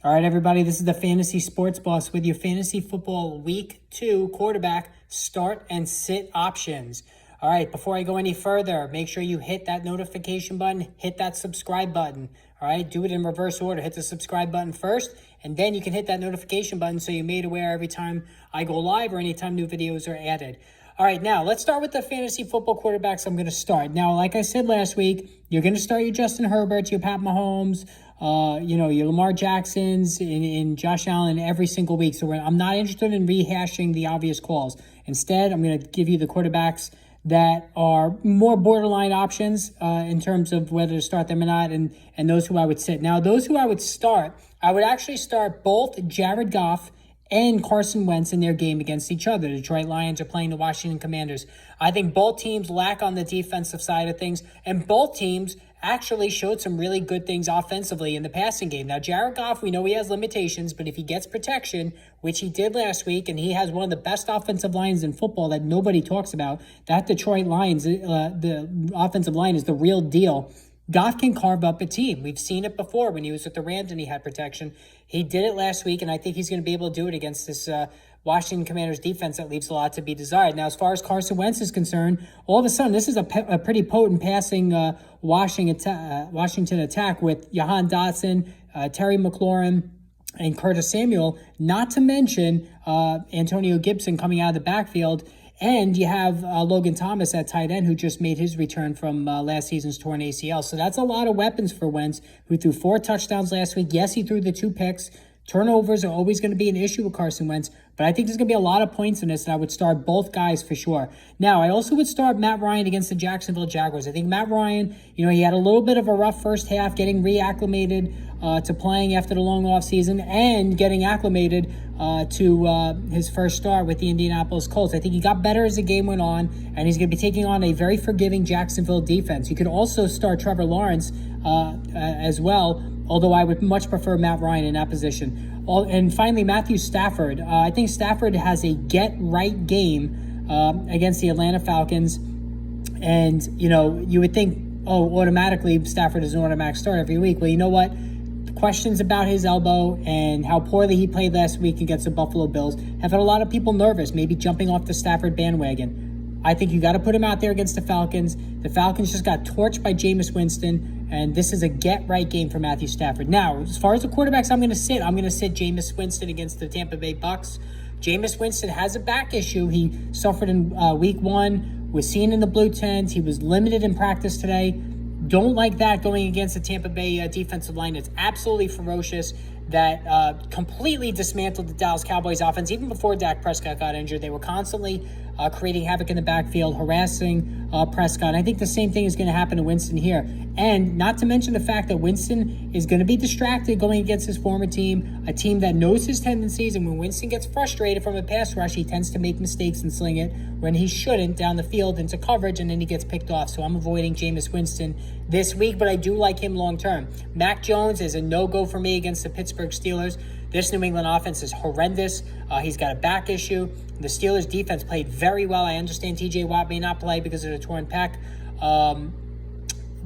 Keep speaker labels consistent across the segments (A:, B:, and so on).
A: All right, everybody, this is the Fantasy Sports Boss with your Fantasy Football Week 2 quarterback start and sit options. All right, before I go any further, make sure you hit that notification button, hit that subscribe button. All right, do it in reverse order. Hit the subscribe button first, and then you can hit that notification button so you're made aware every time I go live or anytime new videos are added. All right, now let's start with the fantasy football quarterbacks I'm going to start. Now, like I said last week, you're going to start your Justin Herberts, your Pat Mahomes, your Lamar Jacksons, and Josh Allen every single week. So I'm not interested in rehashing the obvious calls. Instead, I'm going to give you the quarterbacks that are more borderline options in terms of whether to start them or not, and those who I would sit. Now, those who I would start, I would actually start both Jared Goff and Carson Wentz in their game against each other. The Detroit Lions are playing the Washington Commanders. I think both teams lack on the defensive side of things, and both teams actually showed some really good things offensively in the passing game. Now, Jared Goff, we know he has limitations, but if he gets protection, which he did last week, and he has one of the best offensive lines in football that nobody talks about, that Detroit Lions, the offensive line is the real deal. Goff can carve up a team. We've seen it before when he was with the Rams and he had protection. He did it last week, and I think he's going to be able to do it against this Washington Commanders defense that leaves a lot to be desired. Now, as far as Carson Wentz is concerned, all of a sudden, this is a pretty potent passing Washington attack with Jahan Dotson, Terry McLaurin, and Curtis Samuel, not to mention Antonio Gibson coming out of the backfield. And you have Logan Thomas at tight end, who just made his return from last season's torn ACL. So that's a lot of weapons for Wentz, who threw 4 touchdowns last week. Yes, he threw the 2 picks. Turnovers are always going to be an issue with Carson Wentz, but I think there's going to be a lot of points in this, and I would start both guys for sure. Now, I also would start Matt Ryan against the Jacksonville Jaguars. I think Matt Ryan, he had a little bit of a rough first half, getting reacclimated to playing after the long offseason and getting acclimated to his first start with the Indianapolis Colts. I think he got better as the game went on, and he's going to be taking on a very forgiving Jacksonville defense. You could also start Trevor Lawrence as well, although I would much prefer Matt Ryan in that position. And finally, Matthew Stafford. I think Stafford has a get-right game against the Atlanta Falcons. And, you would think, automatically Stafford is an automatic start every week. Well, you know what? The questions about his elbow and how poorly he played last week against the Buffalo Bills have had a lot of people nervous, maybe jumping off the Stafford bandwagon. I think you got to put him out there against the Falcons. The Falcons just got torched by Jameis Winston, and this is a get-right game for Matthew Stafford. Now, as far as the quarterbacks I'm going to sit Jameis Winston against the Tampa Bay Bucks. Jameis Winston has a back issue. He suffered in week 1, was seen in the blue tent. He was limited in practice today. Don't like that going against the Tampa Bay defensive line. It's absolutely ferocious. That completely dismantled the Dallas Cowboys offense. Even before Dak Prescott got injured, they were constantly creating havoc in the backfield, harassing Prescott. I think the same thing is going to happen to Winston here. And not to mention the fact that Winston is going to be distracted going against his former team, a team that knows his tendencies. And when Winston gets frustrated from a pass rush, he tends to make mistakes and sling it when he shouldn't down the field into coverage, and then he gets picked off. So I'm avoiding Jameis Winston this week, but I do like him long term. Mac Jones is a no-go for me against the Pittsburgh Steelers. This New England offense is horrendous. He's got a back issue. The Steelers defense played very well. I understand TJ Watt may not play because of the torn pec.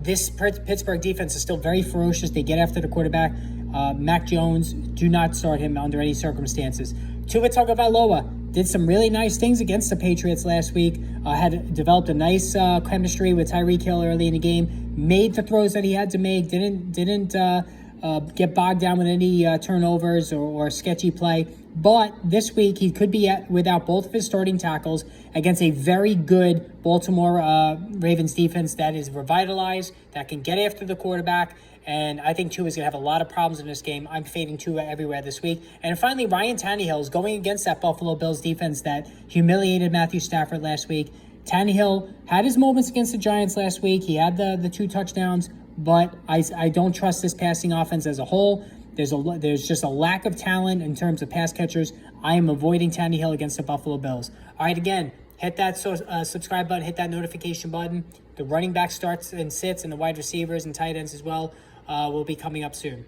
A: This Pittsburgh defense is still very ferocious. They get after the quarterback. Mac Jones, do not start him under any circumstances. Tua Tagovailoa did some really nice things against the Patriots last week. Had developed a nice chemistry with Tyreek Hill early in the game. Made the throws that he had to make. Didn't get bogged down with any turnovers or sketchy play. But this week, he could be without both of his starting tackles against a very good Baltimore Ravens defense that is revitalized, that can get after the quarterback. And I think Tua is going to have a lot of problems in this game. I'm fading Tua everywhere this week. And finally, Ryan Tannehill is going against that Buffalo Bills defense that humiliated Matthew Stafford last week. Tannehill had his moments against the Giants last week. He had the 2 touchdowns, but I don't trust this passing offense as a whole. There's just a lack of talent in terms of pass catchers. I am avoiding Tannehill against the Buffalo Bills. All right, again, hit that subscribe button, hit that notification button. The running back starts and sits, and the wide receivers and tight ends as well will be coming up soon.